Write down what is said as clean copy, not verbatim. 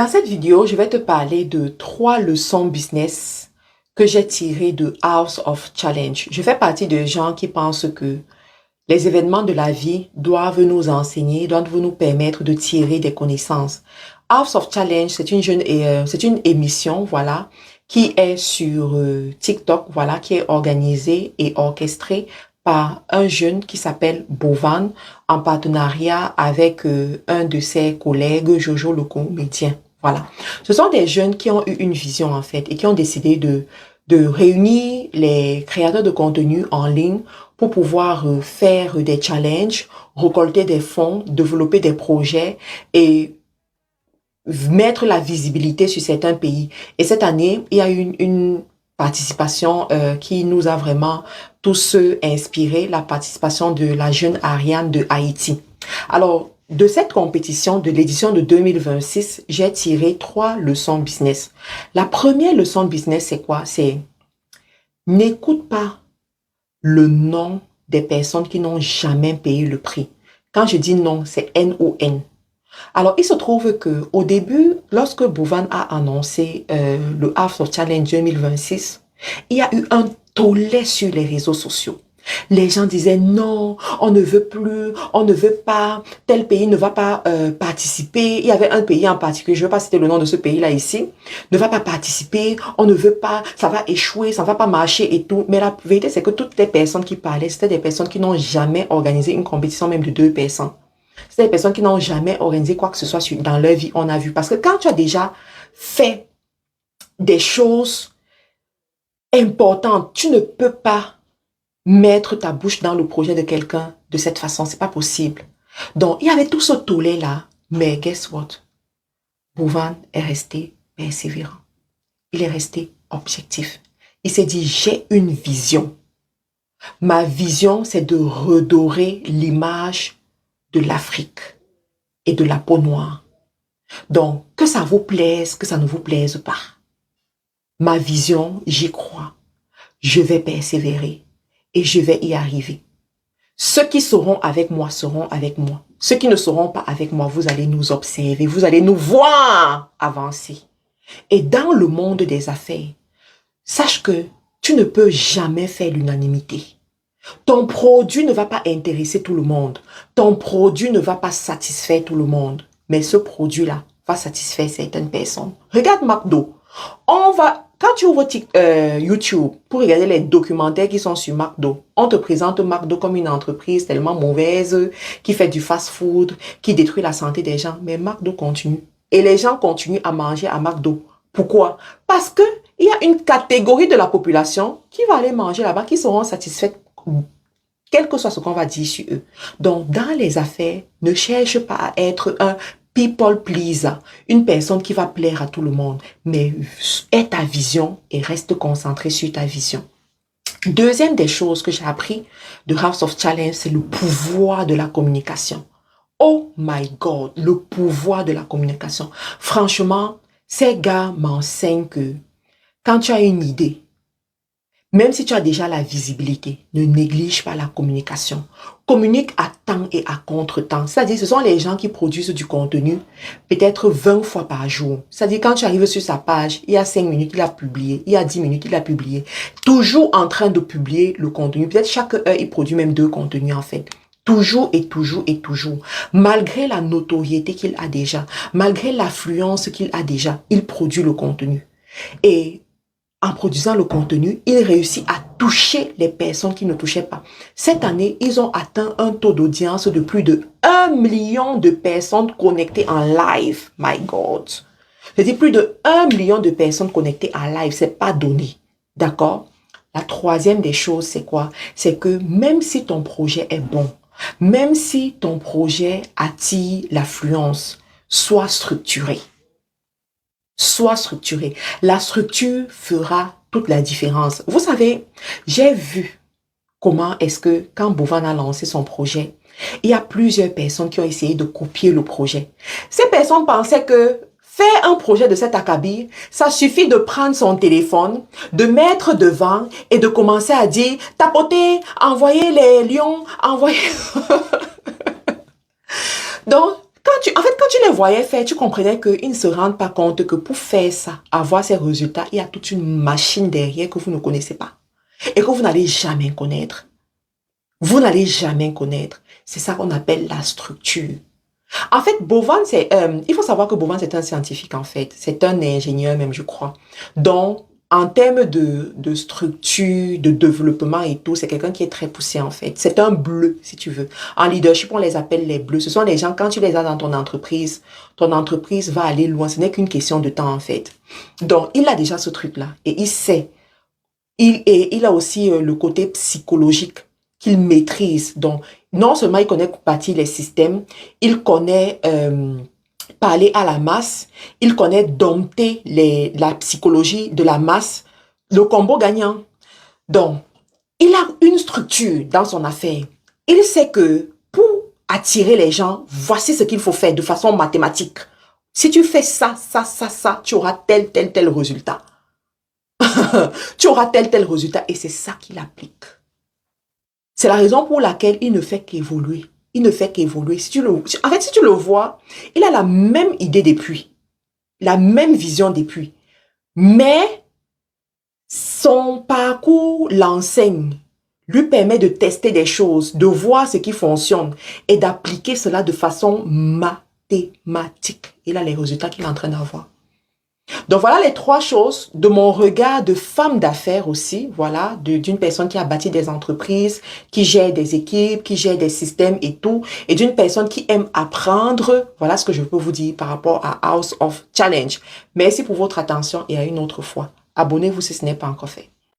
Dans cette vidéo, je vais te parler de 3 leçons business que j'ai tirées de House of Challenge. Je fais partie des gens qui pensent que les événements de la vie doivent nous enseigner, doivent nous permettre de tirer des connaissances. House of Challenge, c'est une émission, voilà, qui est sur TikTok, voilà, qui est organisée et orchestrée par un jeune qui s'appelle Bovan en partenariat avec un de ses collègues, Jojo le comédien. Voilà. Ce sont des jeunes qui ont eu une vision en fait et qui ont décidé de réunir les créateurs de contenu en ligne pour pouvoir faire des challenges, récolter des fonds, développer des projets et mettre la visibilité sur certains pays. Et cette année, il y a eu une participation qui nous a vraiment tous inspiré, la participation de la jeune Ariane de Haïti. Alors, de cette compétition, de l'édition de 2026, j'ai tiré 3 leçons business. La première leçon business, c'est quoi? C'est n'écoute pas le nom des personnes qui n'ont jamais payé le prix. Quand je dis non, c'est N-O-N. Alors, il se trouve que au début, lorsque Bovan a annoncé le House of Challenge 2026, il y a eu un tollé sur les réseaux sociaux. Les gens disaient non, on ne veut plus, on ne veut pas, tel pays ne va pas participer. Il y avait un pays en particulier, je ne veux pas citer le nom de ce pays-là ici, ne va pas participer, on ne veut pas, ça va échouer, ça ne va pas marcher et tout. Mais la vérité, c'est que toutes les personnes qui parlaient, c'était des personnes qui n'ont jamais organisé une compétition même de 2 personnes. C'est des personnes qui n'ont jamais organisé quoi que ce soit dans leur vie, on a vu. Parce que quand tu as déjà fait des choses importantes, tu ne peux pas mettre ta bouche dans le projet de quelqu'un de cette façon. C'est pas possible. Donc, il y avait tout ce tollé-là. Mais guess what? Bovan est resté persévérant. Il est resté objectif. Il s'est dit, j'ai une vision. Ma vision, c'est de redorer l'image de l'Afrique et de la peau noire. Donc, que ça vous plaise, que ça ne vous plaise pas. Ma vision, j'y crois. Je vais persévérer et je vais y arriver. Ceux qui seront avec moi seront avec moi. Ceux qui ne seront pas avec moi, vous allez nous observer, vous allez nous voir avancer. Et dans le monde des affaires, sache que tu ne peux jamais faire l'unanimité. Ton produit ne va pas intéresser tout le monde. Ton produit ne va pas satisfaire tout le monde. Mais ce produit-là va satisfaire certaines personnes. Regarde McDo. Quand tu ouvres YouTube pour regarder les documentaires qui sont sur McDo, on te présente McDo comme une entreprise tellement mauvaise, qui fait du fast-food, qui détruit la santé des gens. Mais McDo continue. Et les gens continuent à manger à McDo. Pourquoi? Parce que il y a une catégorie de la population qui va aller manger là-bas, qui seront satisfaites quel que soit ce qu'on va dire sur eux. Donc, dans les affaires, ne cherche pas à être un people pleaser, une personne qui va plaire à tout le monde, mais aie ta vision et reste concentré sur ta vision. Deuxième des choses que j'ai appris de House of Challenge, c'est le pouvoir de la communication. Oh my God, le pouvoir de la communication. Franchement, ces gars m'enseignent que quand tu as une idée, même si tu as déjà la visibilité, ne néglige pas la communication. Communique à temps et à contre-temps. C'est-à-dire, ce sont les gens qui produisent du contenu peut-être 20 fois par jour. C'est-à-dire, quand tu arrives sur sa page, il y a 5 minutes, il a publié. Il y a 10 minutes, il a publié. Toujours en train de publier le contenu. Peut-être chaque heure, il produit même 2 contenus en fait. Toujours et toujours et toujours. Malgré la notoriété qu'il a déjà, malgré l'affluence qu'il a déjà, il produit le contenu. Et en produisant le contenu, il réussit à toucher les personnes qui ne touchaient pas. Cette année, ils ont atteint un taux d'audience de plus de 1 million de personnes connectées en live. My God. Je dis plus de 1 million de personnes connectées en live. C'est pas donné. D'accord? La troisième des choses, c'est quoi? C'est que même si ton projet est bon, même si ton projet attire l'affluence, sois structuré. Sois structuré. La structure fera toute la différence. Vous savez, j'ai vu comment est-ce que quand Bovan a lancé son projet, il y a plusieurs personnes qui ont essayé de copier le projet. Ces personnes pensaient que faire un projet de cet acabit, ça suffit de prendre son téléphone, de mettre devant et de commencer à dire, tapoter, envoyer les lions, envoyer... Donc, Quand tu les voyais faire, tu comprenais qu'ils ne se rendent pas compte que pour faire ça, avoir ces résultats, il y a toute une machine derrière que vous ne connaissez pas et que vous n'allez jamais connaître. Vous n'allez jamais connaître. C'est ça qu'on appelle la structure. En fait, Bovan, il faut savoir que Bovan, c'est un scientifique, en fait. C'est un ingénieur même, je crois. Donc, en termes de structure, de développement et tout, c'est quelqu'un qui est très poussé, en fait. C'est un bleu, si tu veux. En leadership, on les appelle les bleus. Ce sont les gens, quand tu les as dans ton entreprise va aller loin. Ce n'est qu'une question de temps, en fait. Donc, il a déjà ce truc-là. Et il sait. Il a aussi le côté psychologique qu'il maîtrise. Donc, non seulement il connaît partie les systèmes, il connaît parler à la masse, il connaît dompter la psychologie de la masse, le combo gagnant. Donc, il a une structure dans son affaire. Il sait que pour attirer les gens, voici ce qu'il faut faire de façon mathématique. Si tu fais ça, tu auras tel résultat. Tu auras tel résultat et c'est ça qu'il applique. C'est la raison pour laquelle il ne fait qu'évoluer. Il ne fait qu'évoluer. En fait, si tu le vois, il a la même idée depuis, la même vision depuis. Mais son parcours l'enseigne, lui permet de tester des choses, de voir ce qui fonctionne et d'appliquer cela de façon mathématique. Il a les résultats qu'il est en train d'avoir. Donc voilà les trois choses de mon regard de femme d'affaires aussi, voilà, d'une personne qui a bâti des entreprises, qui gère des équipes, qui gère des systèmes et tout, et d'une personne qui aime apprendre. Voilà ce que je peux vous dire par rapport à House of Challenge. Merci pour votre attention et à une autre fois. Abonnez-vous si ce n'est pas encore fait.